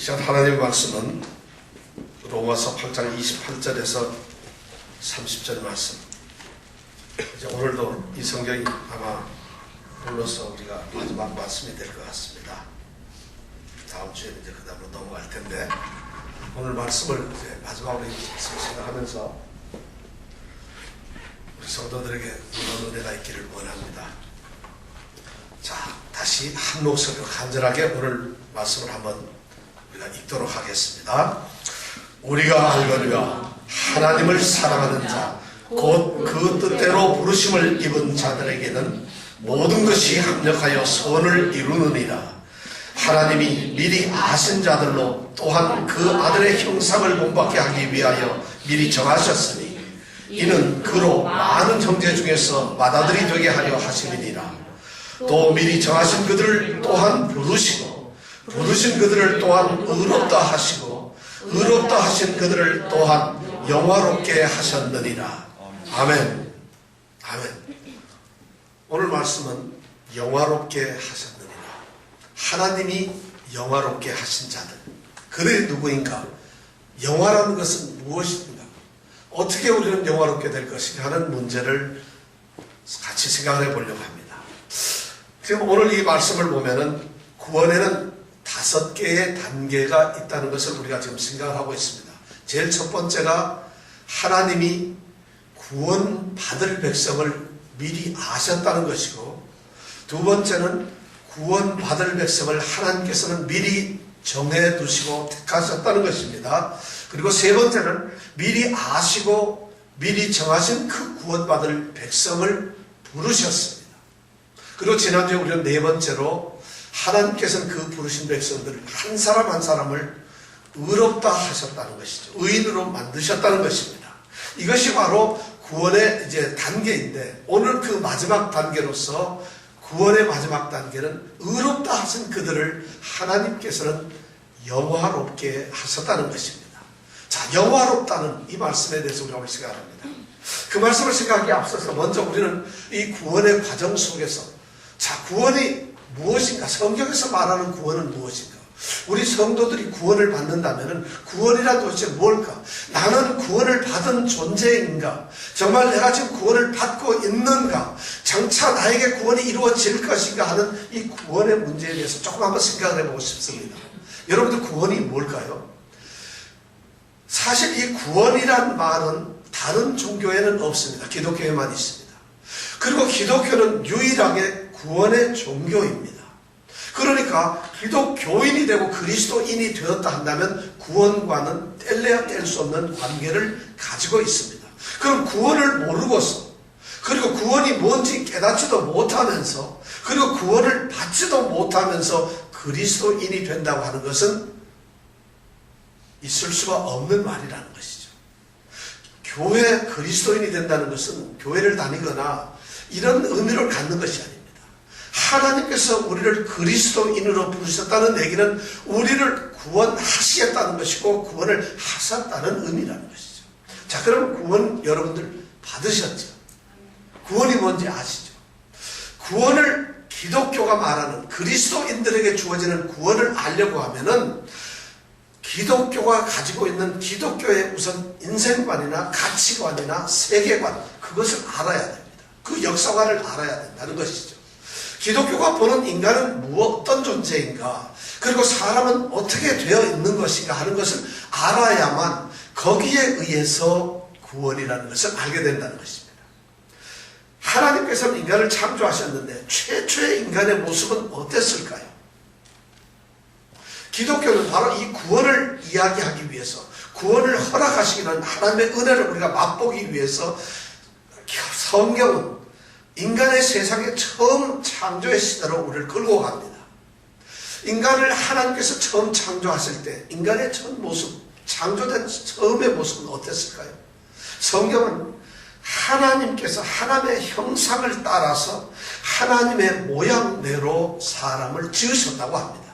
시간 하나님의 말씀은 로마서 8장 28절에서 30절 말씀. 이제 오늘도 이 성경이 아마 불러서 우리가 마지막 말씀이 될 것 같습니다. 다음 주에 이제 그 다음으로 넘어갈 텐데, 오늘 말씀을 이제 마지막으로 생각하면서 우리 성도들에게 이런 은혜가 있기를 원합니다. 자, 다시 한 목소리로 간절하게 오늘 말씀을 한번 우리가 읽도록 하겠습니다. 우리가 알거니와 하나님을 사랑하는 자, 곧 그 뜻대로 부르심을 입은 자들에게는 모든 것이 합력하여 소원을 이루느니라. 하나님이 미리 아신 자들로 또한 그 아들의 형상을 본받게 하기 위하여 미리 정하셨으니 이는 그로 많은 형제 중에서 맏아들이 되게 하려 하심이니라. 또 미리 정하신 그들을 또한 부르시고 부르신 그들을 또한 의롭다 하시고 의롭다 하신 그들을 또한 영화롭게 하셨느니라. 아멘. 아멘. 오늘 말씀은 영화롭게 하셨느니라. 하나님이 영화롭게 하신 자들, 그들이 누구인가? 영화라는 것은 무엇인가? 어떻게 우리는 영화롭게 될 것인가 하는 문제를 같이 생각을 해보려고 합니다. 지금 오늘 이 말씀을 보면은 구원에는 5개의 단계가 있다는 것을 우리가 지금 생각을 하고 있습니다. 제일 첫 번째가 하나님이 구원받을 백성을 미리 아셨다는 것이고, 두 번째는 구원받을 백성을 하나님께서는 미리 정해두시고 택하셨다는 것입니다. 그리고 세 번째는 미리 아시고 미리 정하신 그 구원받을 백성을 부르셨습니다. 그리고 지난주에 우리는 네 번째로 하나님께서는 그 부르신 백성들을 한 사람 한 사람을 의롭다 하셨다는 것이죠. 의인으로 만드셨다는 것입니다. 이것이 바로 구원의 이제 단계인데, 오늘 그 마지막 단계로서 구원의 마지막 단계는 의롭다 하신 그들을 하나님께서는 영화롭게 하셨다는 것입니다. 자, 영화롭다는 이 말씀에 대해서 우리가 오늘 생각합니다. 그 말씀을 생각하기에 앞서서 먼저 우리는 이 구원의 과정 속에서, 자, 구원이 무엇인가? 성경에서 말하는 구원은 무엇인가? 우리 성도들이 구원을 받는다면 구원이란 도대체 뭘까? 나는 구원을 받은 존재인가? 정말 내가 지금 구원을 받고 있는가? 장차 나에게 구원이 이루어질 것인가 하는 이 구원의 문제에 대해서 조금 한번 생각을 해보고 싶습니다. 여러분들, 구원이 뭘까요? 사실 이 구원이란 말은 다른 종교에는 없습니다. 기독교에만 있습니다. 그리고 기독교는 유일하게 구원의 종교입니다. 그러니까 기독교인이 되고 그리스도인이 되었다 한다면 구원과는 뗄래야 뗄 수 없는 관계를 가지고 있습니다. 그럼 구원을 모르고서, 그리고 구원이 뭔지 깨닫지도 못하면서, 그리고 구원을 받지도 못하면서 그리스도인이 된다고 하는 것은 있을 수가 없는 말이라는 것이죠. 교회 그리스도인이 된다는 것은 교회를 다니거나 이런 의미를 갖는 것이 아닙니다. 하나님께서 우리를 그리스도인으로 부르셨다는 얘기는 우리를 구원하시겠다는 것이고 구원을 하셨다는 의미라는 것이죠. 자, 그럼 구원 여러분들 받으셨죠? 구원이 뭔지 아시죠? 구원을 기독교가 말하는 그리스도인들에게 주어지는 구원을 알려고 하면은 기독교가 가지고 있는 기독교의 우선 인생관이나 가치관이나 세계관, 그것을 알아야 됩니다. 그 역사관을 알아야 된다는 것이죠. 기독교가 보는 인간은 어떤 존재인가, 그리고 사람은 어떻게 되어 있는 것인가 하는 것을 알아야만 거기에 의해서 구원이라는 것을 알게 된다는 것입니다. 하나님께서는 인간을 창조하셨는데 최초의 인간의 모습은 어땠을까요? 기독교는 바로 이 구원을 이야기하기 위해서, 구원을 허락하시기는 하나님의 은혜를 우리가 맛보기 위해서 성경은 인간의 세상에 처음 창조의 시대로 우리를 끌고 갑니다. 인간을 하나님께서 처음 창조하실 때 인간의 첫 모습, 창조된 처음의 모습은 어땠을까요? 성경은 하나님께서 하나님의 형상을 따라서 하나님의 모양대로 사람을 지으셨다고 합니다.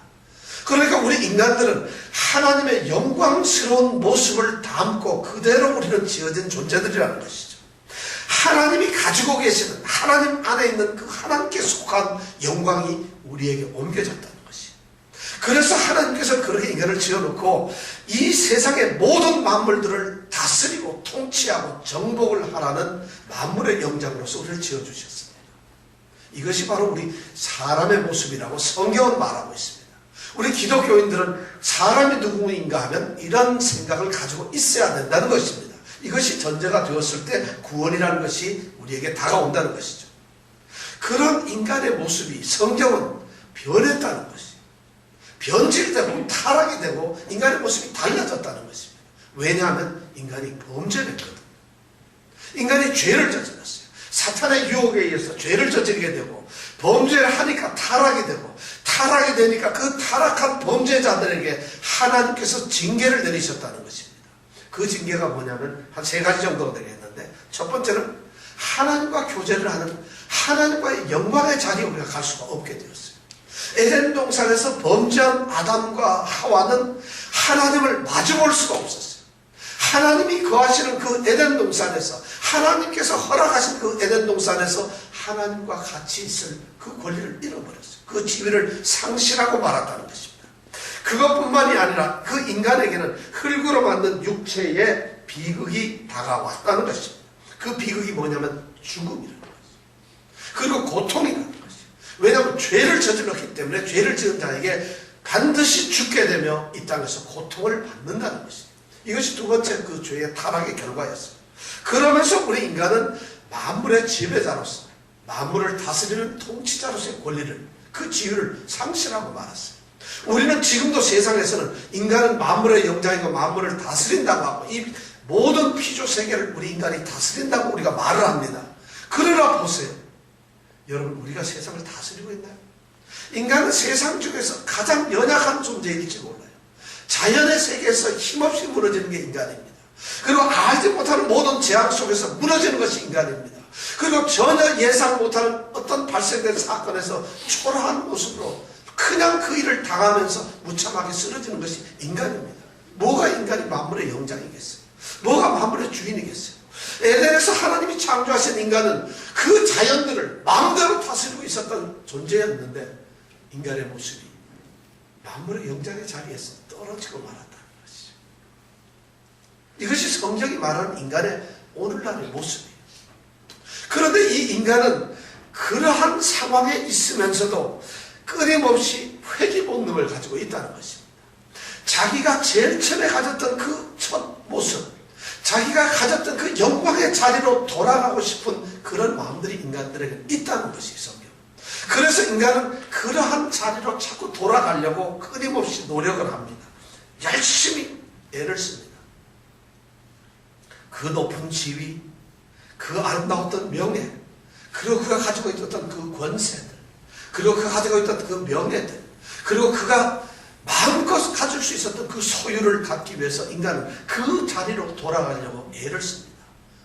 그러니까 우리 인간들은 하나님의 영광스러운 모습을 담고 그대로 우리는 지어진 존재들이라는 것이죠. 하나님이 가지고 계시는, 하나님 안에 있는 그 하나님께 속한 영광이 우리에게 옮겨졌다는 것이. 그래서 하나님께서 그렇게 인간을 지어놓고 이 세상의 모든 만물들을 다스리고 통치하고 정복을 하라는 만물의 영장으로서 우리를 지어주셨습니다. 이것이 바로 우리 사람의 모습이라고 성경은 말하고 있습니다. 우리 기독교인들은 사람이 누구인가 하면 이런 생각을 가지고 있어야 된다는 것입니다. 이것이 전제가 되었을 때 구원이라는 것이 우리에게 다가온다는 것이죠. 그런 인간의 모습이 성경은 변했다는 것이죠. 변질되고 타락이 되고 인간의 모습이 달라졌다는 것입니다. 왜냐하면 인간이 범죄를 했거든. 인간이 죄를 저질렀어요. 사탄의 유혹에 의해서 죄를 저지르게 되고 범죄를 하니까 타락이 되고 타락이 되니까 그 타락한 범죄자들에게 하나님께서 징계를 내리셨다는 것입니다. 그 징계가 뭐냐면 한 3가지 정도가 되겠는데, 첫 번째는 하나님과 교제를 하는 하나님과의 영광의 자리에 우리가 갈 수가 없게 되었어요. 에덴 동산에서 범죄한 아담과 하와는 하나님을 마주볼 수가 없었어요. 하나님이 거하시는 그 에덴 동산에서, 하나님께서 허락하신 그 에덴 동산에서 하나님과 같이 있을 그 권리를 잃어버렸어요. 그 지위를 상실하고 말았다는 것입니다. 그것뿐만이 아니라 그 인간에게는 흙으로 만든 육체의 비극이 다가왔다는 것입니다. 그 비극이 뭐냐면 죽음이라는 것이죠. 그리고 고통이라는 것이죠. 왜냐하면 죄를 저질렀기 때문에 죄를 지은 자에게 반드시 죽게 되며 이 땅에서 고통을 받는다는 것입니다. 이것이 두 번째 그 죄의 타락의 결과였어요. 그러면서 우리 인간은 만물의 지배자로서, 만물을 다스리는 통치자로서의 권리를, 그 지위를 상실하고 말았어요. 우리는 지금도 세상에서는 인간은 만물의 영장이고 만물을 다스린다고 하고 이 모든 피조 세계를 우리 인간이 다스린다고 우리가 말을 합니다. 그러나 보세요. 여러분, 우리가 세상을 다스리고 있나요? 인간은 세상 중에서 가장 연약한 존재일지 몰라요. 자연의 세계에서 힘없이 무너지는 게 인간입니다. 그리고 알지 못하는 모든 재앙 속에서 무너지는 것이 인간입니다. 그리고 전혀 예상 못하는 어떤 발생된 사건에서 초라한 모습으로 그냥 그 일을 당하면서 무참하게 쓰러지는 것이 인간입니다. 뭐가 인간이 만물의 영장이겠어요? 뭐가 만물의 주인이겠어요? 에덴에서 하나님이 창조하신 인간은 그 자연들을 마음대로 다스리고 있었던 존재였는데 인간의 모습이 만물의 영장의 자리에서 떨어지고 말았다는 것이죠. 이것이 성경이 말하는 인간의 오늘날의 모습이에요. 그런데 이 인간은 그러한 상황에 있으면서도 끊임없이 회귀 본능을 가지고 있다는 것입니다. 자기가 제일 처음에 가졌던 그 첫 모습, 자기가 가졌던 그 영광의 자리로 돌아가고 싶은 그런 마음들이 인간들에게 있다는 것이 성경. 그래서 인간은 그러한 자리로 자꾸 돌아가려고 끊임없이 노력을 합니다. 열심히 애를 씁니다. 그 높은 지위, 그 아름다웠던 명예, 그리고 그가 가지고 있었던 그 권세들, 그리고 그가 가지고 있던 그 명예들, 그리고 그가 마음껏 가질 수 있었던 그 소유를 갖기 위해서 인간은 그 자리로 돌아가려고 애를 씁니다.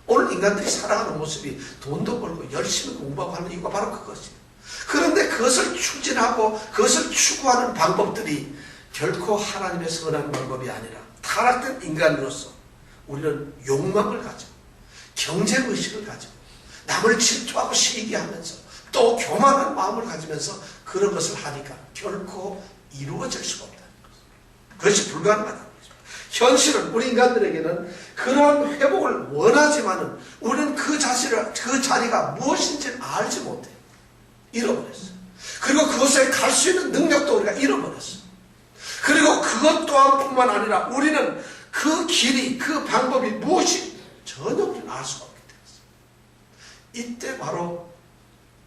오늘 인간들이 살아가는 모습이 돈도 벌고 열심히 공부하고 하는 이유가 바로 그것이에요. 그런데 그것을 추진하고 그것을 추구하는 방법들이 결코 하나님의 선한 방법이 아니라 타락된 인간으로서 우리는 욕망을 가지고 경쟁의식을 가지고 남을 질투하고 시기하면서 또 교만한 마음을 가지면서 그런 것을 하니까 결코 이루어질 수가 없다는 것입니다. 그것이 불가능하다는 것입니다. 현실은 우리 인간들에게는 그런 회복을 원하지만은 우리는 그 자리가 무엇인지 알지 못해요. 잃어버렸어요. 그리고 그것에 갈 수 있는 능력도 우리가 잃어버렸어요. 그리고 그것 또한 뿐만 아니라 우리는 그 길이, 그 방법이 무엇이 전혀 우리는 알 수가 없게 되었어요. 이때 바로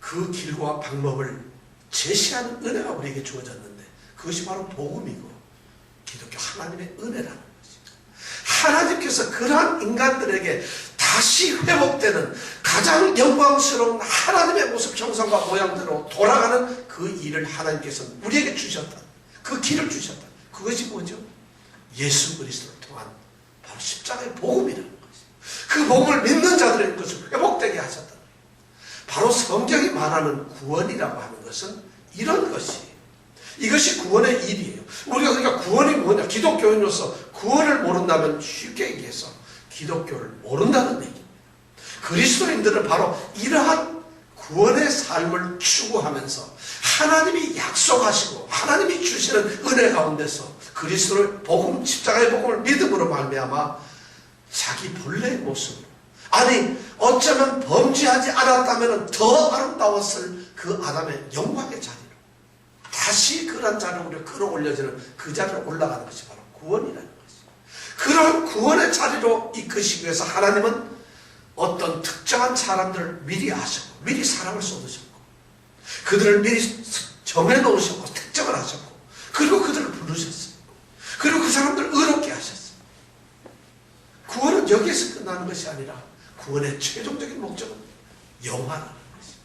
그 길과 방법을 제시하는 은혜가 우리에게 주어졌는데 그것이 바로 복음이고 기독교 하나님의 은혜라는 것입니다. 하나님께서 그러한 인간들에게 다시 회복되는 가장 영광스러운 하나님의 모습 형상과 모양대로 돌아가는 그 일을 하나님께서 우리에게 주셨다. 그 길을 주셨다. 그것이 뭐죠? 예수 그리스도를 통한 바로 십자가의 복음이라는 것이죠. 그 복음을 믿는 자들의 것을 회복되게 하셨다. 바로 성경이 말하는 구원이라고 하는 것은 이런 것이에요. 이것이 구원의 일이에요. 우리가 그러니까 구원이 뭐냐? 기독교인으로서 구원을 모른다면 쉽게 얘기해서 기독교를 모른다는 얘기입니다. 그리스도인들은 바로 이러한 구원의 삶을 추구하면서 하나님이 약속하시고 하나님이 주시는 은혜 가운데서 그리스도를 복음, 십자가의 복음을 믿음으로 말미암아 자기 본래의 모습으로, 아니 어쩌면 범죄하지 않았다면 더 아름다웠을 그 아담의 영광의 자리로 다시 그런 자리로 우리가 끌어올려지는 그 자리로 올라가는 것이 바로 구원이라는 것이죠. 그런 구원의 자리로 이끄시기 위해서 하나님은 어떤 특정한 사람들을 미리 아셨고 미리 사랑을 쏟으셨고 그들을 미리 정해놓으셨고 특정을 하셨고 그리고 그들을 부르셨어요. 그리고 그 사람들을 의롭게 하셨어요. 구원은 여기에서 끝나는 것이 아니라 구원의 최종적인 목적은 영화라는 것입니다.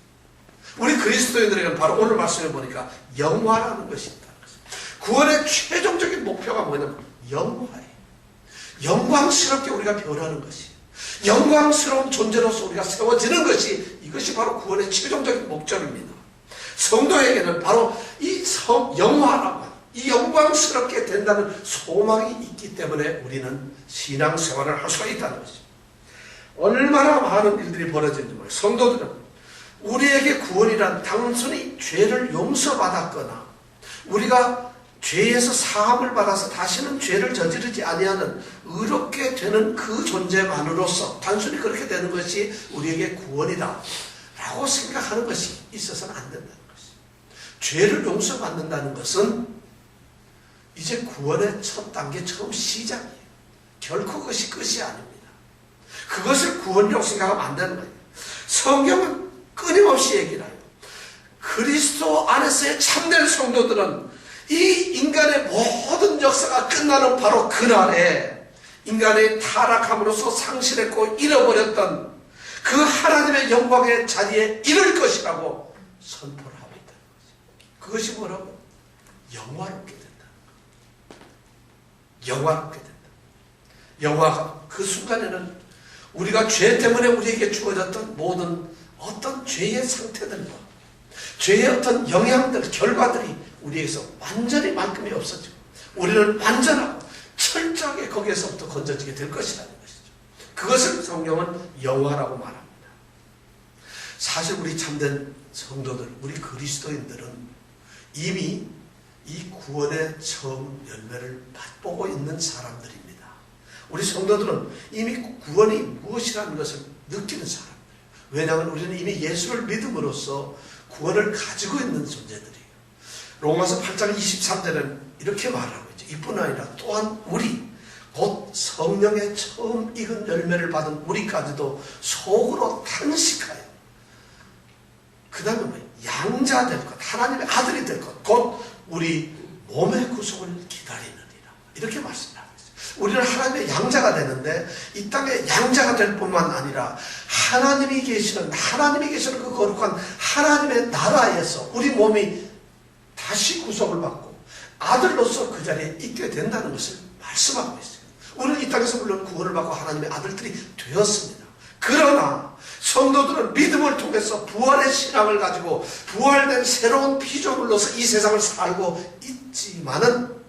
우리 그리스도인들에게는 바로 오늘 말씀해 보니까 영화라는 것이 있다는 것입니다. 구원의 최종적인 목표가 뭐냐면 영화예요. 영광스럽게 우리가 변하는 것이에요. 영광스러운 존재로서 우리가 세워지는 것이, 이것이 바로 구원의 최종적인 목적입니다. 성도에게는 바로 이 영화라고 하는, 이 영광스럽게 된다는 소망이 있기 때문에 우리는 신앙생활을 할 수가 있다는 것입니다. 얼마나 많은 일들이 벌어지는지 몰라요. 성도들은 우리에게 구원이란 단순히 죄를 용서받았거나 우리가 죄에서 사함을 받아서 다시는 죄를 저지르지 아니하는 의롭게 되는 그 존재만으로서 단순히 그렇게 되는 것이 우리에게 구원이다 라고 생각하는 것이 있어서는 안 된다는 것이죠. 죄를 용서받는다는 것은 이제 구원의 첫 단계, 처음 시작이에요. 결코 그것이 끝이 아닙니다. 그것을 구원이라고 생각하면 안 되는 거예요. 성경은 끊임없이 얘기를 해요. 그리스도 안에서의 참된 성도들은 이 인간의 모든 역사가 끝나는 바로 그날에 인간의 타락함으로써 상실했고 잃어버렸던 그 하나님의 영광의 자리에 이를 것이라고 선포를 하고 있다는 거죠. 그것이 뭐라고? 영화롭게 된다. 영화롭게 된다. 영화가 그 순간에는 우리가 죄 때문에 우리에게 주어졌던 모든 어떤 죄의 상태들과 죄의 어떤 영향들, 결과들이 우리에게서 완전히 말끔히 없어지고 우리는 완전하고 철저하게 거기에서부터 건져지게 될 것이라는 것이죠. 그것을 성경은 영화라고 말합니다. 사실 우리 참된 성도들, 우리 그리스도인들은 이미 이 구원의 처음 열매를 맛보고 있는 사람들입니다. 우리 성도들은 이미 구원이 무엇이라는 것을 느끼는 사람들. 왜냐하면 우리는 이미 예수를 믿음으로써 구원을 가지고 있는 존재들이에요. 로마서 8장 23절에는 이렇게 말하고 있죠. 이뿐 아니라 또한 우리 곧 성령의 처음 익은 열매를 받은 우리까지도 속으로 탄식하여 그 다음에 뭐예요? 양자 될 것, 하나님의 아들이 될 것, 곧 우리 몸의 구속을 기다리느니라. 이렇게 말씀합니다. 우리는 하나님의 양자가 되는데 이 땅에 양자가 될 뿐만 아니라 하나님이 계시는 그 거룩한 하나님의 나라에서 우리 몸이 다시 구속을 받고 아들로서 그 자리에 있게 된다는 것을 말씀하고 있어요. 우리는 이 땅에서 물론 구원을 받고 하나님의 아들들이 되었습니다. 그러나 성도들은 믿음을 통해서 부활의 신앙을 가지고 부활된 새로운 피조물로서 이 세상을 살고 있지만은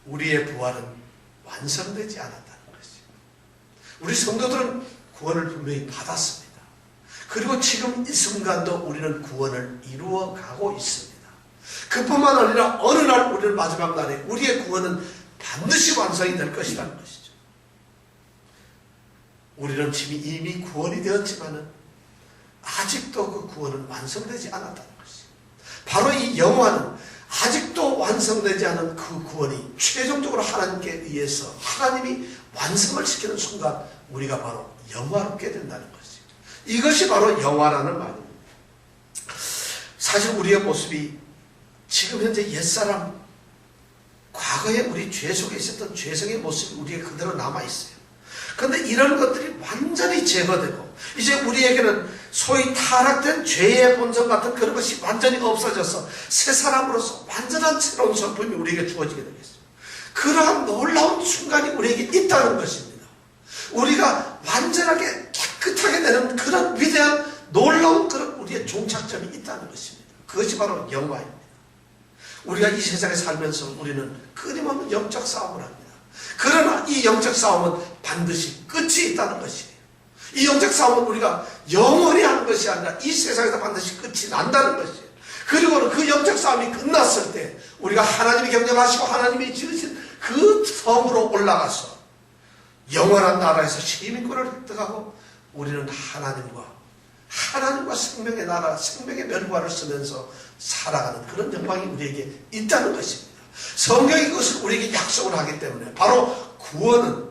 우리의 부활은 완성되지 않았다는 것이죠. 우리 성도들은 구원을 분명히 받았습니다. 그리고 지금 이 순간도 우리는 구원을 이루어가고 있습니다. 그뿐만 아니라 어느 날 우리는 마지막 날에 우리의 구원은 반드시 완성이 될 것이라는 것이죠. 우리는 지금 이미 구원이 되었지만은 아직도 그 구원은 완성되지 않았다는 것이죠. 바로 이 영화는 아직도 완성되지 않은 그 구원이 최종적으로 하나님께 의해서 하나님이 완성을 시키는 순간 우리가 바로 영화롭게 된다는 것이죠. 이것이 바로 영화라는 말입니다. 사실 우리의 모습이 지금 현재 옛사람, 과거에 우리 죄 속에 있었던 죄성의 모습이 우리에게 그대로 남아있어요. 그런데 이런 것들이 완전히 제거되고 이제 우리에게는 소위 타락된 죄의 본성 같은 그런 것이 완전히 없어져서 새 사람으로서 완전한 새로운 성품이 우리에게 주어지게 되겠습니다. 그러한 놀라운 순간이 우리에게 있다는 것입니다. 우리가 완전하게 깨끗하게 되는 그런 위대한 놀라운 그런 우리의 종착점이 있다는 것입니다. 그것이 바로 영화입니다. 우리가 이 세상에 살면서 우리는 끊임없는 영적 싸움을 합니다. 그러나 이 영적 싸움은 반드시 끝이 있다는 것이에요. 이 영적 싸움은 우리가 영원히 하는 것이 아니라 이 세상에서 반드시 끝이 난다는 것이에요. 그리고는 그 영적 싸움이 끝났을 때 우리가 하나님이 경영하시고 하나님이 지으신 그 성으로 올라가서 영원한 나라에서 시민권을 획득하고 우리는 하나님과 생명의 나라, 생명의 멸관을 쓰면서 살아가는 그런 영광이 우리에게 있다는 것입니다. 성경이 그것을 우리에게 약속을 하기 때문에 바로 구원은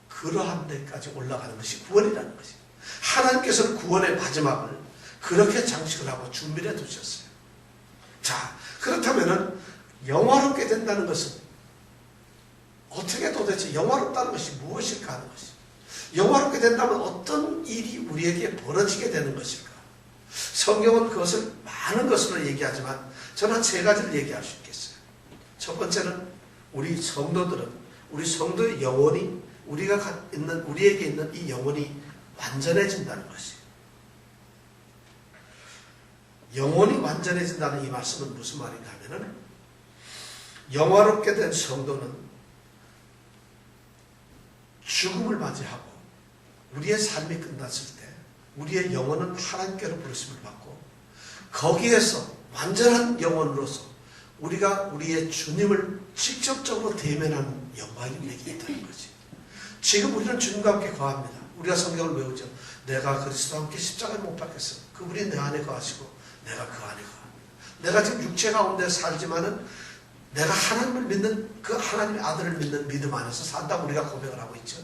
그러한 데까지 올라가는 것이 구원이라는 것입니다. 하나님께서는 구원의 마지막을 그렇게 장식을 하고 준비를 해 두셨어요. 자, 그렇다면 영화롭게 된다는 것은 어떻게 도대체 영화롭다는 것이 무엇일까 하는 것이죠. 영화롭게 된다면 어떤 일이 우리에게 벌어지게 되는 것일까? 성경은 그것을 많은 것으로 얘기하지만 저는 한 3가지를 얘기할 수 있겠어요. 첫 번째는 우리 성도의 영혼이 우리에게 있는 이 영혼이 완전해진다는 것이에요. 영혼이 완전해진다는 이 말씀은 무슨 말인가 하면은 영화롭게 된 성도는 죽음을 맞이하고 우리의 삶이 끝났을 때 우리의 영혼은 하나님께로 부르심을 받고 거기에서 완전한 영혼으로서 우리가 우리의 주님을 직접적으로 대면하는 영광이 우리에게 있다는 거지. 지금 우리는 주님과 함께 거합니다. 우리가 성경을 외우죠. 내가 그리스도와 함께 십자가에 못 박혔어. 그분이 내 안에 거하시고 내가 그 안에 거합니다. 내가 지금 육체 가운데 살지만은 내가 하나님을 믿는 그 하나님의 아들을 믿는 믿음 안에서 산다고 우리가 고백을 하고 있죠.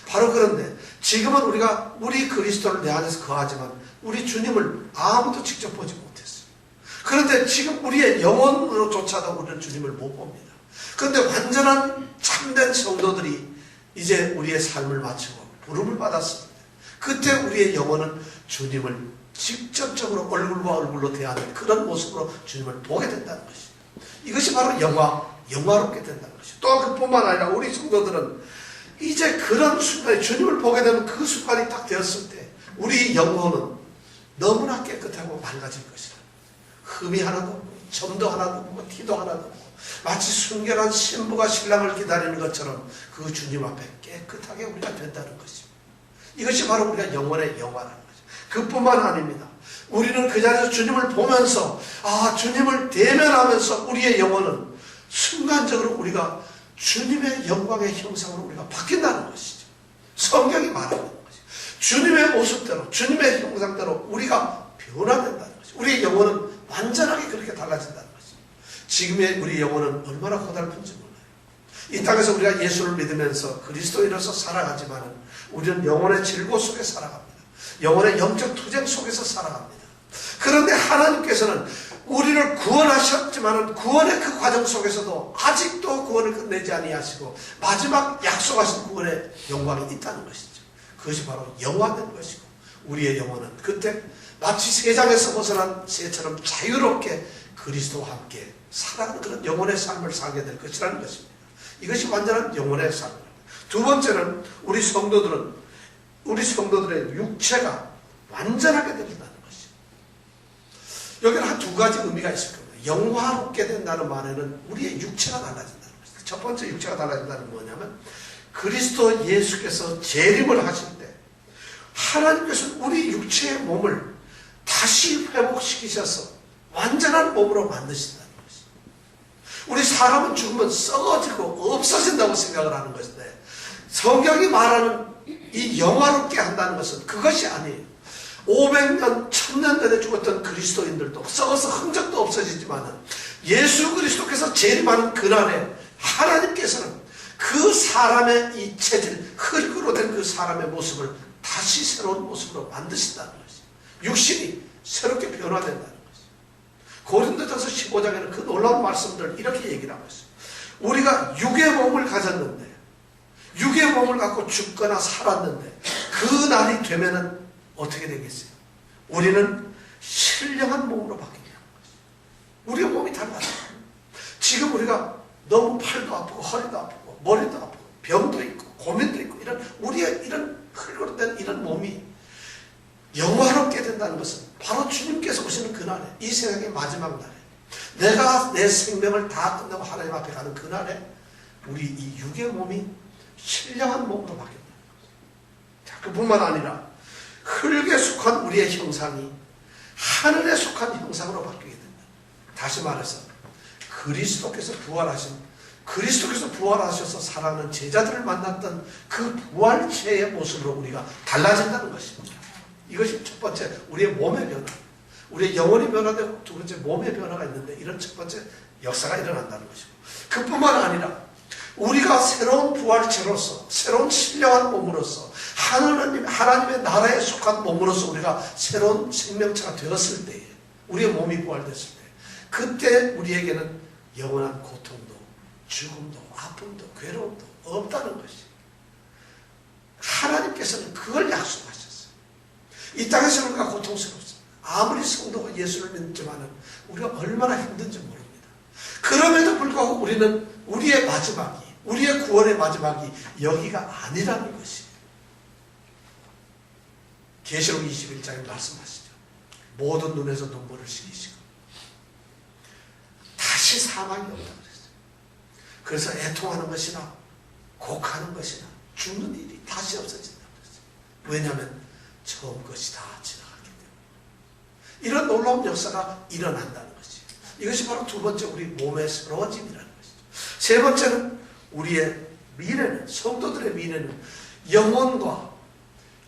바로 그런데 지금은 우리가 우리 그리스도를 내 안에서 거하지만 우리 주님을 아무도 직접 보지 못했어요. 그런데 지금 우리의 영혼으로조차도 우리는 주님을 못 봅니다. 그런데 완전한 참된 성도들이 이제 우리의 삶을 마치고 부름을 받았을 때 그때 우리의 영혼은 주님을 직접적으로 얼굴과 얼굴로 대하는 그런 모습으로 주님을 보게 된다는 것입니다. 이것이 바로 영화롭게 된다는 것이죠. 또한 그뿐만 아니라 우리 성도들은 이제 그런 순간에 주님을 보게 되는 그 순간이 딱 되었을 때 우리 영혼은 너무나 깨끗하고 맑아질 것이다. 흠이 하나도 없고 점도 하나도 없고 티도 하나도 없고 마치 순결한 신부가 신랑을 기다리는 것처럼 그 주님 앞에 깨끗하게 우리가 된다는 것입니다. 이것이 바로 우리가 영혼의 영화라는 거죠. 그뿐만 아닙니다. 우리는 그 자리에서 주님을 보면서 주님을 대면하면서 우리의 영혼은 순간적으로 우리가 주님의 영광의 형상으로 우리가 바뀐다는 것이죠. 성경이 말하는 것이죠. 주님의 모습대로 주님의 형상대로 우리가 변화된다는 것이죠. 우리의 영혼은 완전하게 그렇게 달라진다는 것이죠. 지금의 우리 영혼은 얼마나 고달픈지 몰라요. 이 땅에서 우리가 예수를 믿으면서 그리스도인으로서 살아가지만 우리는 영혼의 질고 속에 살아갑니다. 영혼의 영적 투쟁 속에서 살아갑니다. 그런데 하나님께서는 우리를 구원하셨지만 구원의 그 과정 속에서도 아직도 구원을 끝내지 아니하시고 마지막 약속하신 구원의 영광이 있다는 것이죠. 그것이 바로 영화된 것이고 우리의 영혼은 그때 마치 세상에서 벗어난 새처럼 자유롭게 그리스도와 함께 살아가는 그런 영혼의 삶을 살게 될 것이라는 것입니다. 이것이 완전한 영혼의 삶입니다. 두 번째는 우리 성도들의 육체가 완전하게 된다는 것이죠. 여기는 한 2가지 의미가 있을 겁니다. 영화롭게 된다는 말에는 우리의 육체가 달라진다는 것이죠. 첫 번째 육체가 달라진다는 건 뭐냐면 그리스도 예수께서 재림을 하실 때 하나님께서 우리 육체의 몸을 다시 회복시키셔서 완전한 몸으로 만드신다는 것이죠. 우리 사람은 죽으면 썩어지고 없어진다고 생각을 하는 것인데 성경이 말하는 이 영화롭게 한다는 것은 그것이 아니에요. 500년, 1000년 전에 죽었던 그리스도인들도 썩어서 흔적도 없어지지만 예수 그리스도께서 재림하는 그날에 하나님께서는 그 사람의 이 체질, 흙으로 된 그 사람의 모습을 다시 새로운 모습으로 만드신다는 것이죠. 육신이 새롭게 변화된다는 것이죠. 고린도전서 15장에는 그 놀라운 말씀들을 이렇게 얘기를 하고 있어요. 우리가 육의 몸을 가졌는데 육의 몸을 갖고 죽거나 살았는데 그 날이 되면은 어떻게 되겠어요? 우리는 신령한 몸으로 바뀌게 하는 것이죠. 우리의 몸이 달라요. 지금 우리가 너무 팔도 아프고 허리도 아프고 머리도 아프고 병도 있고 고민도 있고 이런 우리의 이런 흙으로 된 이런 몸이 영화롭게 된다는 것은 바로 주님께서 오시는 그날에 이 세상의 마지막 날에 내가 내 생명을 다 끝내고 하나님 앞에 가는 그날에 우리 이 육의 몸이 신령한 몸으로 바뀐다는 거죠. 자, 그뿐만 아니라 흙에 속한 우리의 형상이 하늘에 속한 형상으로 바뀌게 된다. 다시 말해서 그리스도께서 부활하셔서 살아가는 제자들을 만났던 그 부활체의 모습으로 우리가 달라진다는 것입니다. 이것이 첫 번째 우리의 몸의 변화, 우리의 영혼이 변화되고 두 번째 몸의 변화가 있는데 이런 첫 번째 역사가 일어난다는 것이고, 그뿐만 아니라 우리가 새로운 부활체로서 새로운 신령한 몸으로서 하나님의 나라에 속한 몸으로서 우리가 새로운 생명체가 되었을 때에, 우리의 몸이 부활됐을 때, 그때 우리에게는 영원한 고통도 죽음도 아픔도 괴로움도 없다는 것이, 하나님께서는 그걸 약속하셨어요. 이 땅에서 우리가 고통스럽습니다. 아무리 성도가 예수를 믿지만은 우리가 얼마나 힘든지 모릅니다. 그럼에도 불구하고 우리는 우리의 마지막이, 우리의 구원의 마지막이 여기가 아니라는 것이 계시록 21장에 말씀하시죠. 모든 눈에서 눈물을 씻기시고 다시 사망이 없다고 그랬어요. 그래서 애통하는 것이나 곡하는 것이나 죽는 일이 다시 없어진다고 그랬어요. 왜냐하면 처음 것이 다 지나갔기 때문에. 이런 놀라운 역사가 일어난다는 것이에요. 이것이 바로 두 번째 우리 몸의 새로워짐이라는 것이죠. 세 번째는 우리의 미래는, 성도들의 미래는 영혼과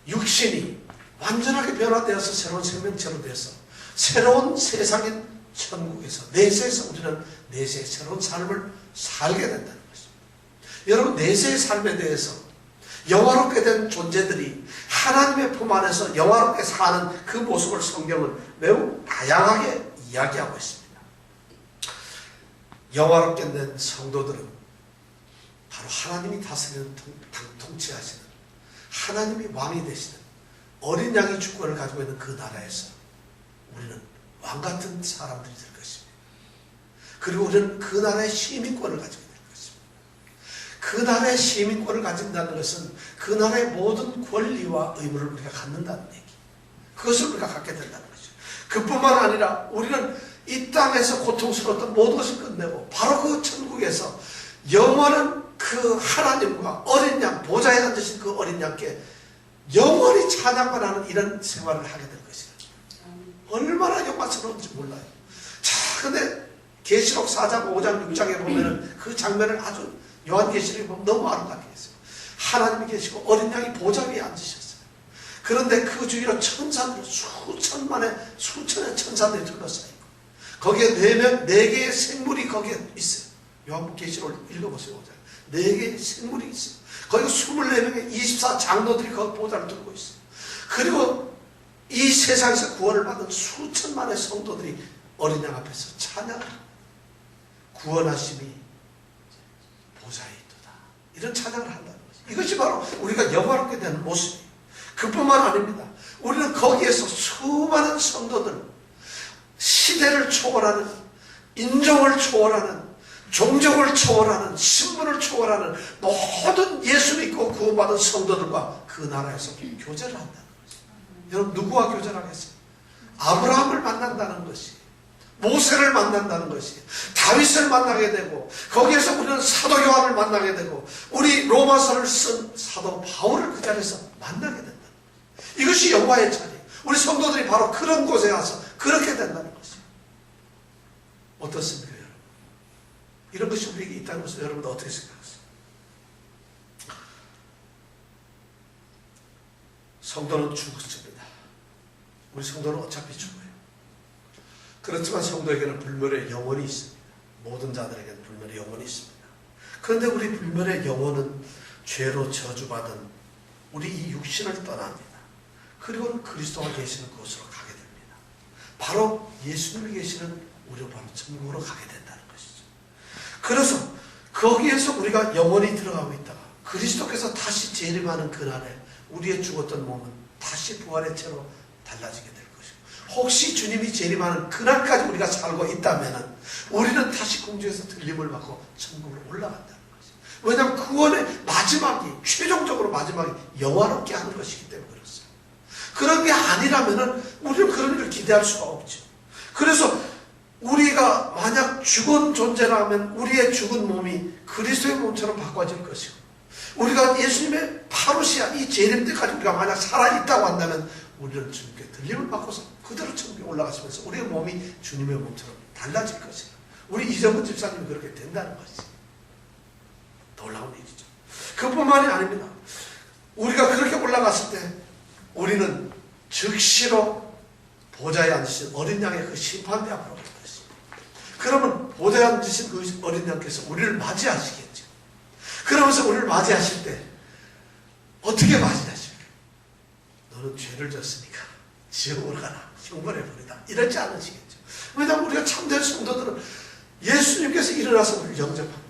육신이 완전하게 변화되어서 새로운 생명체로 되어서 새로운 세상인 천국에서, 내세에서 우리는 내세의 새로운 삶을 살게 된다는 것입니다. 여러분, 내세의 삶에 대해서 영화롭게 된 존재들이 하나님의 품 안에서 영화롭게 사는 그 모습을 성경은 매우 다양하게 이야기하고 있습니다. 영화롭게 된 성도들은 바로 하나님이 다스리는, 통치하시는, 하나님이 왕이 되시는 어린 양의 주권을 가지고 있는 그 나라에서 우리는 왕같은 사람들이 될 것입니다. 그리고 우리는 그 나라의 시민권을 가지고 될 것입니다. 그 나라의 시민권을 가진다는 것은 그 나라의 모든 권리와 의무를 우리가 갖는다는 얘기, 그것을 우리가 갖게 된다는 것이죠. 그뿐만 아니라 우리는 이 땅에서 고통스러웠던 모든 것을 끝내고 바로 그 천국에서 영원한 그 하나님과 어린 양, 보좌에 앉으신 그 어린 양께 영원히 찬양만 하는 이런 생활을 하게 될 것이다. 얼마나 영광스러운지 몰라요. 자, 근데 계시록 4장, 5장, 6장에 보면은 그 장면을 아주, 요한계시록에 보면 너무 아름답게 했어요. 하나님이 계시고 어린 양이 보좌 위에 앉으셨어요. 그런데 그 주위로 천사들, 수천의 천사들이 둘러싸이고 거기에 네 개의 생물이 거기에 있어요. 요한계시록을 읽어보세요. 5장. 4개의 생물이 있어요. 거기 24명의 24장로들이 거기 보좌를 들고 있어요. 그리고 이 세상에서 구원을 받은 수천만의 성도들이 어린 양 앞에서 찬양을 합니다. 구원하심이 보좌에 있도다. 이런 찬양을 한다는 거죠. 이것이 바로 우리가 영화롭게 되는 모습이에요. 그뿐만 아닙니다. 우리는 거기에서 수많은 성도들, 시대를 초월하는, 인종을 초월하는, 종족을 초월하는, 신분을 초월하는 모든 예수 믿고 구원받은 성도들과 그 나라에서 교제를 한다는 것이. 여러분, 누구와 교제를 하겠어요? 아브라함을 만난다는 것이, 모세를 만난다는 것이, 다윗을 만나게 되고, 거기에서 우리는 사도 요한을 만나게 되고, 우리 로마서를 쓴 사도 바울을 그 자리에서 만나게 된다는 것이. 이것이 영광의 자리. 우리 성도들이 바로 그런 곳에 가서 그렇게 된다는 것이. 어떻습니까? 이런 것이 우리에게 있다는 것을 여러분 어떻게 생각하세요? 성도는 죽습니다. 우리 성도는 어차피 죽어요. 그렇지만 성도에게는 불멸의 영혼이 있습니다. 모든 자들에게는 불멸의 영혼이 있습니다. 그런데 우리 불멸의 영혼은 죄로 저주받은 우리 이 육신을 떠납니다. 그리고는 그리스도가 계시는 곳으로 가게 됩니다. 바로 예수님이 계시는 우리로 바로 천국으로 가게 된다는 것이죠. 그래서 거기에서 우리가 영원히 들어가고 있다가 그리스도께서 다시 재림하는 그날에 우리의 죽었던 몸은 다시 부활의 채로 달라지게 될 것이고, 혹시 주님이 재림하는 그날까지 우리가 살고 있다면 우리는 다시 공중에서 들림을 받고 천국으로 올라간다는 것이죠. 왜냐하면 구원의 마지막이, 최종적으로 마지막이 영화롭게 하는 것이기 때문에 그렇습니다. 그런 게 아니라면 우리는 그런 일을 기대할 수가 없죠. 그래서 우리가 만약 죽은 존재라면 우리의 죽은 몸이 그리스도의 몸처럼 바꿔질 것이고, 우리가 예수님의 파루시아, 이 재림 때까지 우리가 만약 살아있다고 한다면 우리는 주님께 들림을 받고서 그대로 천국에 올라가시면서 우리의 몸이 주님의 몸처럼 달라질 것이에요. 우리 이정근 집사님이 그렇게 된다는 것이 놀라운 일이죠. 그뿐만이 아닙니다. 우리가 그렇게 올라갔을 때 우리는 즉시로 보좌에 앉으신 어린 양의 그 심판대 앞으로 갈 것입니다. 그러면 보좌에 앉으신 그 어린 양께서 우리를 맞이하시겠죠. 그러면서 우리를 맞이하실 때 어떻게 맞이하십니까? 너는 죄를 졌으니까 지옥으로 가라, 형벌해 버리다, 이러지 않으시겠죠. 왜냐하면 우리가 참된 성도들은 예수님께서 일어나서 우리를 영접합니다.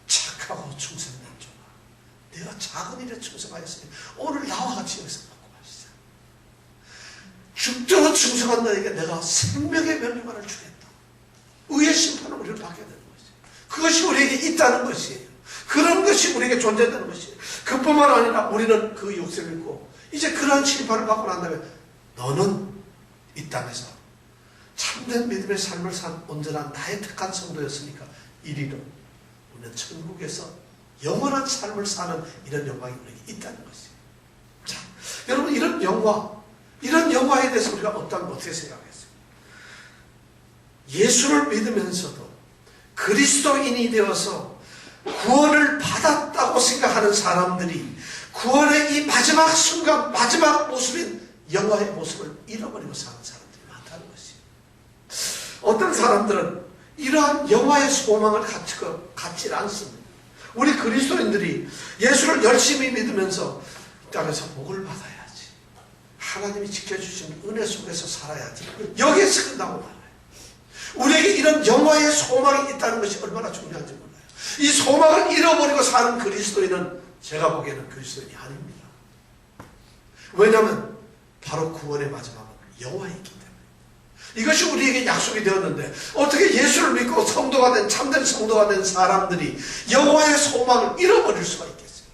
착하고 충성난 종아, 내가 작은 일에 충성하였으니 오늘 나와 같이 여기서 먹고 마시자. 죽도록 충성한 너에게 내가 생명의 면류관을 주겠다. 의의 심판을 우리를 받게 되는 것이에요. 그것이 우리에게 있다는 것이에요. 그런 것이 우리에게 존재되는 것이에요. 그뿐만 아니라 우리는 그 육세를 믿고 이제 그러한 심판을 받고 난 다음에 너는 이 땅에서 참된 믿음의 삶을 산 온전한 나의 택한 성도였으니까 이리로 우리는 천국에서 영원한 삶을 사는 이런 영광이 우리에게 있다는 것이에요. 자, 여러분, 이런 영광에 대해서 우리가 어떻게 생각했어요? 예수를 믿으면서도 그리스도인이 되어서 구원을 받았다고 생각하는 사람들이 구원의 이 마지막 순간, 마지막 모습인 영화의 모습을 잃어버리고 사는 사람들이 많다는 것이에요. 어떤 사람들은 이러한 영화의 소망을 갖지 않습니다. 우리 그리스도인들이 예수를 열심히 믿으면서 이 땅에서 복을 받아야지, 하나님이 지켜주신 은혜 속에서 살아야지, 여기에서 끝나고 말아요. 우리에게 이런 영화의 소망이 있다는 것이 얼마나 중요한지 몰라요. 이 소망을 잃어버리고 사는 그리스도인은 제가 보기에는 그리스도인이 아닙니다. 왜냐하면 바로 구원의 마지막은 영화에 있기 때문에. 이것이 우리에게 약속이 되었는데 어떻게 예수를 믿고 성도가 된, 참된 성도가 된 사람들이 영화의 소망을 잃어버릴 수가 있겠어요?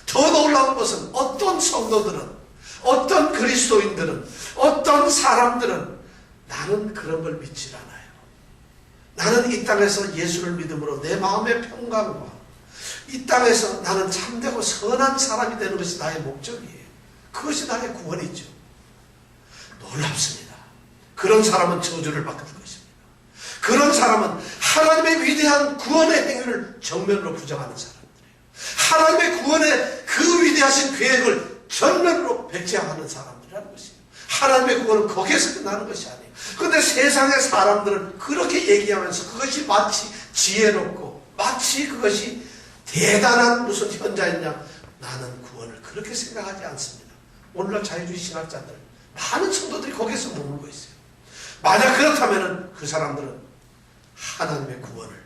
더 놀라운 것은 어떤 성도들은, 어떤 그리스도인들은, 어떤 사람들은 나는 그런 걸 믿질 않아요. 나는 이 땅에서 예수를 믿음으로 내 마음의 평강과 이 땅에서 나는 참되고 선한 사람이 되는 것이 나의 목적이에요. 그것이 나의 구원이죠. 놀랍습니다. 그런 사람은 저주를 받을 것입니다. 그런 사람은 하나님의 위대한 구원의 행위를 정면으로 부정하는 사람들이에요. 하나님의 구원의 그 위대하신 계획을 전면으로 배제하는 사람들이라는 것이에요. 하나님의 구원은 거기에서 끝나는 것이 아니에요. 그런데 세상의 사람들은 그렇게 얘기하면서 그것이 마치 지혜롭고 마치 그것이 대단한 무슨 현자이냐, 나는 구원을 그렇게 생각하지 않습니다. 오늘날 자유주의 신학자들 많은 성도들이 거기에서 머물고 있어요. 만약 그렇다면 그 사람들은 하나님의 구원을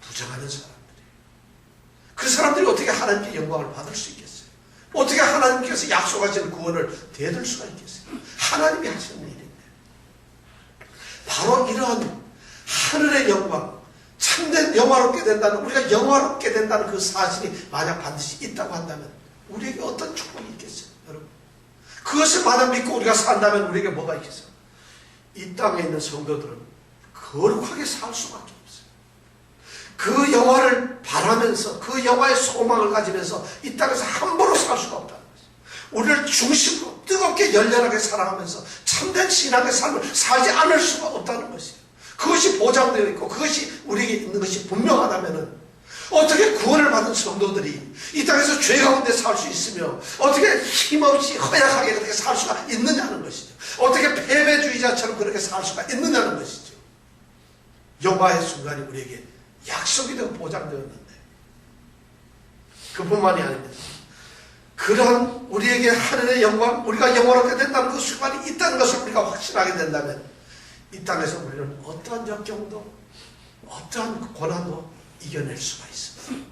부정하는 사람들이에요. 그 사람들이 어떻게 하나님께 영광을 받을 수 있겠어요? 어떻게 하나님께서 약속하신 구원을 대들 수가 있겠어요? 하나님이 하시는 일인데. 바로 이러한 하늘의 영광, 참된 영화롭게 된다는, 우리가 영화롭게 된다는 그 사실이 만약 반드시 있다고 한다면 우리에게 어떤 축복이 있겠어요? 여러분, 그것을 만약 믿고 우리가 산다면 우리에게 뭐가 있겠어요? 이 땅에 있는 성도들은 거룩하게 살 수밖에 없어요. 그 영화를 바라면서 그 영화의 소망을 가지면서 이 땅에서 함부로 살 수가 없다는 것이죠. 우리를 중심으로 뜨겁게 열렬하게 사랑하면서 참된 신앙의 삶을 살지 않을 수가 없다는 것이에요. 그것이 보장되어 있고 그것이 우리에게 있는 것이 분명하다면 어떻게 구원을 받은 성도들이 이 땅에서 죄 가운데 살 수 있으며 어떻게 힘없이 허약하게 그렇게 살 수가 있느냐는 것이죠. 어떻게 패배주의자처럼 그렇게 살 수가 있느냐는 것이죠. 영화의 순간이 우리에게 약속이 되고 보장되었는데, 그뿐만이 아닙니다. 그러한 우리에게 하늘의 영광, 우리가 영원하게 된다는 그 순간이 있다는 것을 우리가 확신하게 된다면 이 땅에서 우리는 어떠한 역경도 어떠한 고난도 이겨낼 수가 있습니다.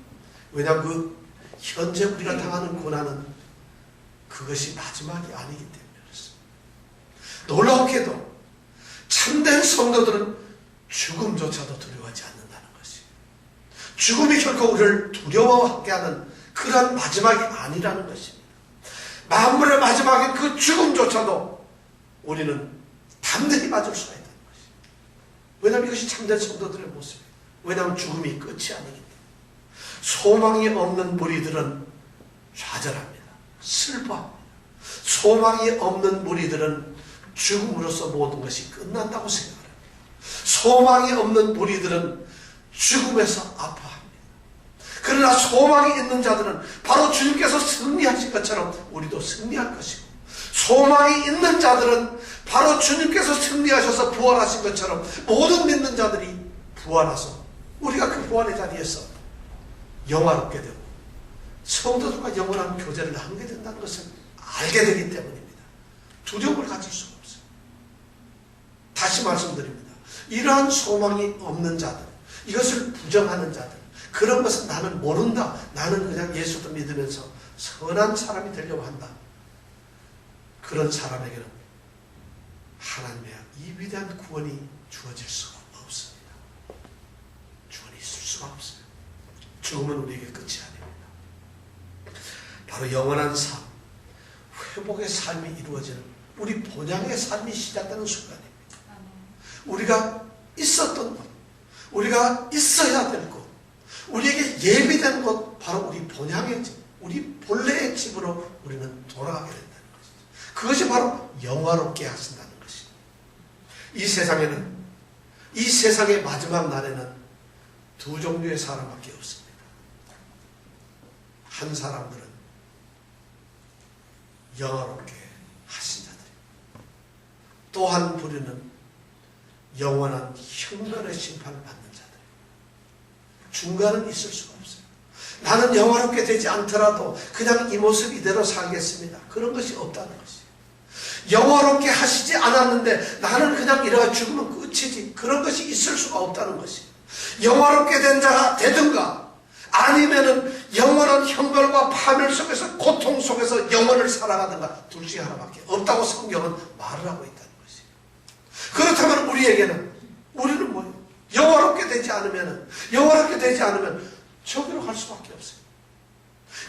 왜냐하면 그 현재 우리가 당하는 고난은 그것이 마지막이 아니기 때문에 그렇습니다. 놀랍게도 참된 성도들은 죽음조차도 두려워하지 않는다는 것이에요. 죽음이 결코 우리를 두려워하게 하는 그런 마지막이 아니라는 것입니다. 만물의 마지막인 그 죽음조차도 우리는 담대히 맞을 수가 있다는 것이에요. 왜냐하면 이것이 참된 성도들의 모습이에요. 왜냐하면 죽음이 끝이 아니기 때문에. 소망이 없는 무리들은 좌절합니다. 슬퍼합니다. 소망이 없는 무리들은 죽음으로써 모든 것이 끝난다고 생각합니다. 소망이 없는 무리들은 죽음에서 아파합니다. 그러나 소망이 있는 자들은 바로 주님께서 승리하신 것처럼 우리도 승리할 것이고, 소망이 있는 자들은 바로 주님께서 승리하셔서 부활하신 것처럼 모든 믿는 자들이 부활해서 우리가 그 부활의 자리에서 영화롭게 되고 성도들과 영원한 교제를 하게 된다는 것을 알게 되기 때문입니다. 두려움을 가질 수가 없어요. 다시 말씀드립니다. 이러한 소망이 없는 자들, 이것을 부정하는 자들, 그런 것은 나는 모른다, 나는 그냥 예수도 믿으면서 선한 사람이 되려고 한다, 그런 사람에게는 하나님의 이 위대한 구원이 주어질 수가 없습니다. 구원이 있을 수가 없어요. 죽음은 우리에게 끝이 아닙니다. 바로 영원한 삶, 회복의 삶이 이루어지는 우리 본향의 삶이 시작되는 순간입니다. 우리가 있었던 곳, 우리가 있어야 될 곳, 우리에게 예비된 곳, 바로 우리 본향의 집, 우리 본래의 집으로 우리는 돌아가게 된다는 것이죠. 그것이 바로 영화롭게 하신다는 것입니다. 이 세상에는, 이 세상의 마지막 날에는 두 종류의 사람밖에 없습니다. 한 사람들은 영화롭게 하신 자들, 또 한 부류는 영원한 형벌의 심판을 받는 자들. 중간은 있을 수가 없어요. 나는 영화롭게 되지 않더라도 그냥 이 모습 이대로 살겠습니다, 그런 것이 없다는 것이에요. 영화롭게 하시지 않았는데 나는 그냥 이러다 죽으면 끝이지, 그런 것이 있을 수가 없다는 것이에요. 영화롭게 된 자가 되든가 아니면은 영원한 형벌과 파멸 속에서, 고통 속에서 영원을 살아가든가, 둘 중에 하나밖에 없다고 성경은 말을 하고 있다는 것이에요. 그렇다면 우리는 뭐예요? 영화롭게 되지 않으면 저기로 갈 수밖에 없어요.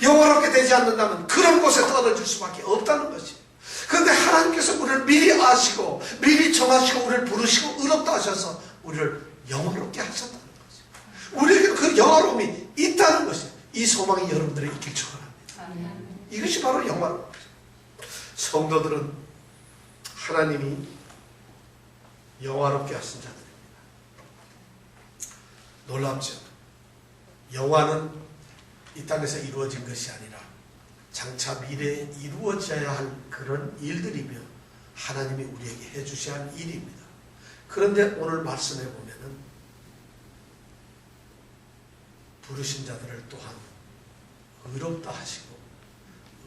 영화롭게 되지 않는다면 그런 곳에 떨어질 수밖에 없다는 것이에요. 그런데 하나님께서 우리를 미리 아시고 미리 정하시고 우리를 부르시고 의롭다 하셔서 우리를 영화롭게 하셨다는 것이에요. 우리에게 그 영화로움이 있다는 것이에요. 이 소망이 여러분들에 있길 축원합니다. 이것이 바로 영화로움이죠. 성도들은 하나님이 영화롭게 하신 자들입니다. 놀랍죠? 영화는 이 땅에서 이루어진 것이 아니라 장차 미래에 이루어져야 할 그런 일들이며 하나님이 우리에게 해주셔야 할 일입니다. 그런데 오늘 말씀해 보면은 부르신 자들을 또한 의롭다 하시고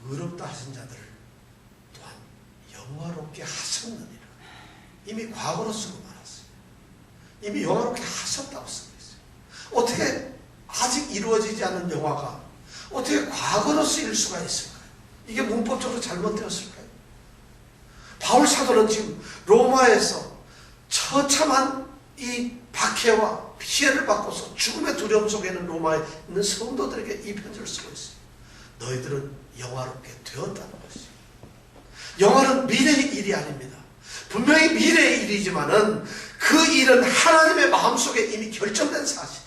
의롭다 하신 자들을 또한 영화롭게 하셨느니라. 이미 과거로 쓰고 말았어요. 이미 영화롭게 하셨다고 쓰고 있어요. 어떻게 아직 이루어지지 않은 영화가 어떻게 과거로 쓰일 수가 있을까요? 이게 문법적으로 잘못되었을까요? 바울 사도는 지금 로마에서 처참한 이 박해와 피해를 받고서 죽음의 두려움 속에 있는 로마에 있는 성도들에게 이 편지를 쓰고 있어요. 너희들은 영화롭게 되었다는 것이죠. 영화는 미래의 일이 아닙니다. 분명히 미래의 일이지만은 그 일은 하나님의 마음속에 이미 결정된 사실이에요.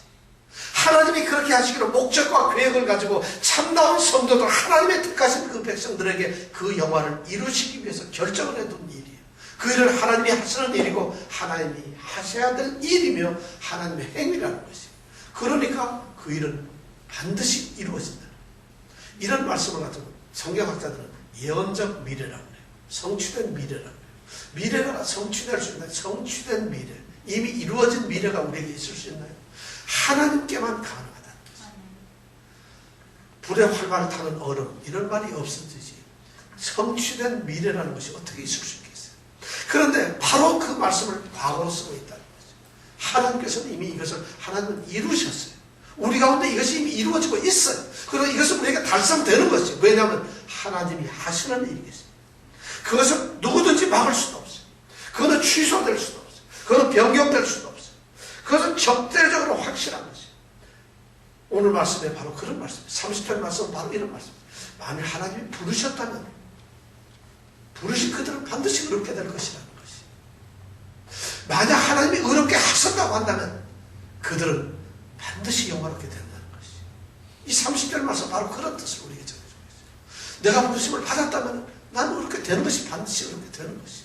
하나님이 그렇게 하시기로 목적과 계획을 가지고 참나온 성도들, 하나님의 택하신 그 백성들에게 그 영화를 이루시기 위해서 결정을 해둔 일이에요. 그 일을 하나님이 하시는 일이고 하나님이 하셔야 될 일이며 하나님의 행위라는 것이에요. 그러니까 그 일은 반드시 이루어진다. 이런 말씀을 가지고 성경학자들은 예언적 미래라고 해요. 성취된 미래라고 해요. 미래가 성취될 수 있나요? 성취된 미래, 이미 이루어진 미래가 우리에게 있을 수 있나요? 하나님께만 가능하다는 것이죠. 불에 활발을 타는 얼음, 이런 말이 없었듯이 성취된 미래라는 것이 어떻게 있을 수 있겠어요? 그런데 바로 그 말씀을 과거로 쓰고 있다는 거죠. 하나님께서는 이미 이것을 하나님은 이루셨어요. 우리 가운데 이것이 이미 이루어지고 있어요. 그리고 이것은 우리에게 달성되는 것이죠. 왜냐하면 하나님이 하시는 일이겠어요. 그것을 누구든지 막을 수도 없어요. 그거는 취소될 수도 없어요. 그거는 변경될 수도 없어요. 그것은 적대적으로 확실한 것이에요. 오늘 말씀에 바로 그런 말씀이에요. 30절 말씀은 바로 이런 말씀이에요. 만일 하나님이 부르셨다면 부르신 그들은 반드시 의롭게 될 것이라는 것이에요. 만약 하나님이 의롭게 하셨다고 한다면 그들은 반드시 영화롭게 된다는 것이에요. 이 30절 말씀 바로 그런 뜻을 우리에게 전해주고 있어요. 내가 부르심을 받았다면 나는 그렇게 되는 것이 반드시 그렇게 되는 것이.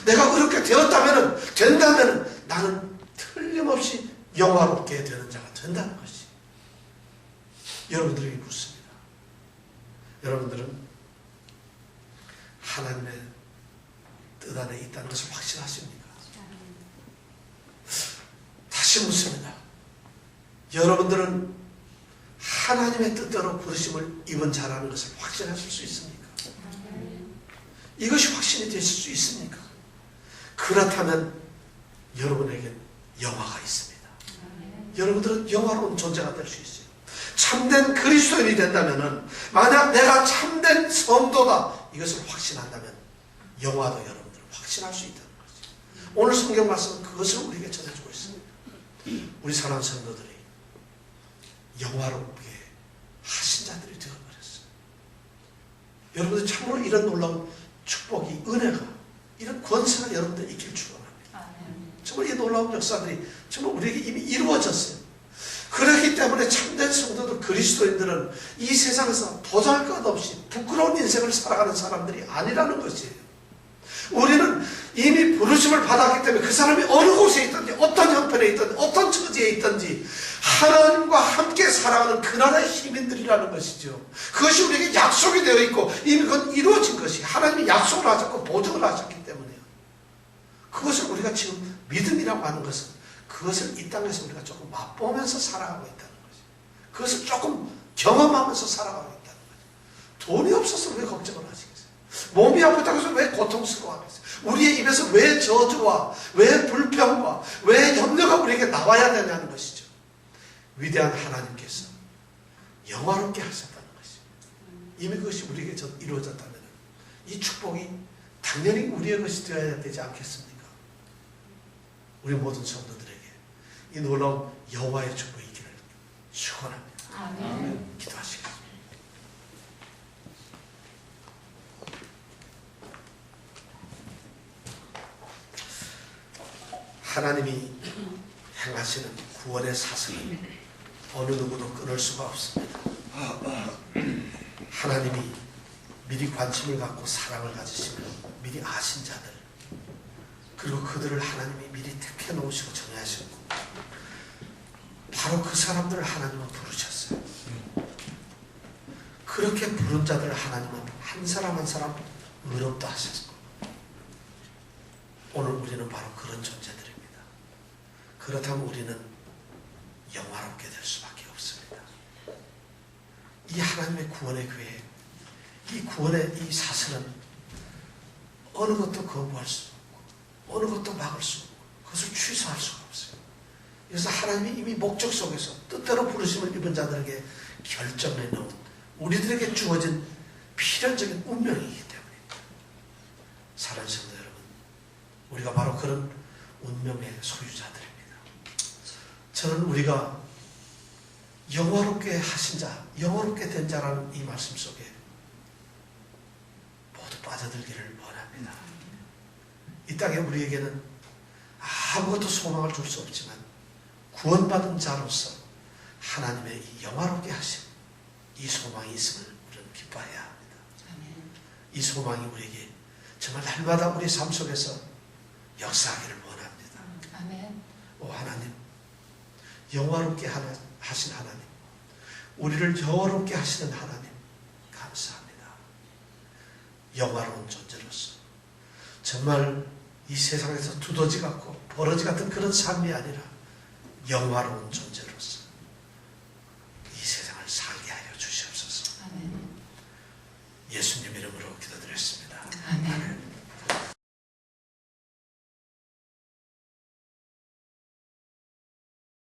내가 그렇게 된다면 나는 틀림없이 영화롭게 되는 자가 된다는 것이. 여러분들에게 묻습니다. 여러분들은 하나님의 뜻 안에 있다는 것을 확신하십니까? 다시 묻습니다. 여러분들은 하나님의 뜻대로 부르심을 입은 자라는 것을 확신하실 수 있습니까? 이것이 확신이 되실 수 있습니까? 그렇다면 여러분에겐 영화가 있습니다. 여러분들은 영화로운 존재가 될 수 있어요. 참된 그리스도인이 된다면, 만약 내가 참된 성도다 이것을 확신한다면 영화도 여러분들은 확신할 수 있다는 거죠. 오늘 성경 말씀은 그것을 우리에게 전해주고 있습니다. 우리 사랑하는 성도들이 영화롭게 하신 자들이 되어버렸어요. 여러분들 참으로 이런 놀라운 축복이, 은혜가, 이런 권세가 여러분들 있길 축원합니다. 정말 이 놀라운 역사들이 정말 우리에게 이미 이루어졌어요. 그렇기 때문에 참된 성도들, 그리스도인들은 이 세상에서 도전할 것 없이 부끄러운 인생을 살아가는 사람들이 아니라는 것이에요. 우리는 이미 부르심을 받았기 때문에 그 사람이 어느 곳에 있든지, 어떤 형편에 있든지, 어떤 처지에 있든지 하나님과 함께 살아가는 그나라의 시민들이라는 것이죠. 그것이 우리에게 약속이 되어 있고 이미 그건 이루어진 것이, 하나님이 약속을 하셨고 보증을 하셨기 때문에요. 그것을 우리가 지금 믿음이라고 하는 것은, 그것을 이 땅에서 우리가 조금 맛보면서 살아가고 있다는 거죠. 그것을 조금 경험하면서 살아가고 있다는 거죠. 돈이 없어서 왜 걱정을 하시겠어요? 몸이 아프다고 해서 왜 고통스러워하겠어요? 우리의 입에서 왜 저주와 왜 불평과 왜 염려가 우리에게 나와야 되냐는 것이죠. 위대한 하나님께서 영화롭게 하셨다는 것이죠. 이미 그것이 우리에게 이루어졌다면 이 축복이 당연히 우리의 것이 되어야 되지 않겠습니까? 우리 모든 성도들에게 이 놀라운 여호와의 축복이 있기를 축원합니다. 아멘. 기도하시겠습니다. 하나님이 행하시는 구원의 사슬은 어느 누구도 끊을 수가 없습니다. 하나님이 미리 관심을 갖고 사랑을 가지시며 미리 아신 자들, 그리고 그들을 하나님이 미리 택해 놓으시고 정하셨고, 바로 그 사람들을 하나님은 부르셨어요. 그렇게 부른 자들을 하나님은 한 사람 한 사람 의롭다 하셨고, 오늘 우리는 바로 그런 존재들입니다. 그렇다면 우리는 영화롭게 될 수밖에 없습니다. 이 하나님의 구원의 계획, 이 구원의 이 사슬은 어느 것도 거부할 수 없고 어느 것도 막을 수 없고 그것을 취소할 수가 없어요. 그래서 하나님이 이미 목적 속에서 뜻대로 부르심을 입은 자들에게 결정해 놓은 우리들에게 주어진 필연적인 운명이기 때문입니다. 사랑하는 성도 여러분, 우리가 바로 그런 운명의 소유자들입니다. 저는 우리가 영화롭게 하신 자, 영화롭게 된 자라는 이 말씀 속에 모두 빠져들기를 원합니다. 이 땅에 우리에게는 아무것도 소망을 줄 수 없지만 구원받은 자로서 하나님의 이 영화롭게 하심, 이 소망이 있음을 우리는 기뻐해야 합니다. 이 소망이 우리에게 정말 날마다 우리 삶 속에서 역사하기를 원합니다. 오 하나님, 영화롭게 하신 하나님, 우리를 영화롭게 하시는 하나님 감사합니다. 영화로운 존재로서 정말 이 세상에서 두더지 같고 버러지 같은 그런 삶이 아니라 영화로운 존재로서 이 세상을 살게 하여 주시옵소서. 예수님 이름으로 기도드렸습니다. 아멘.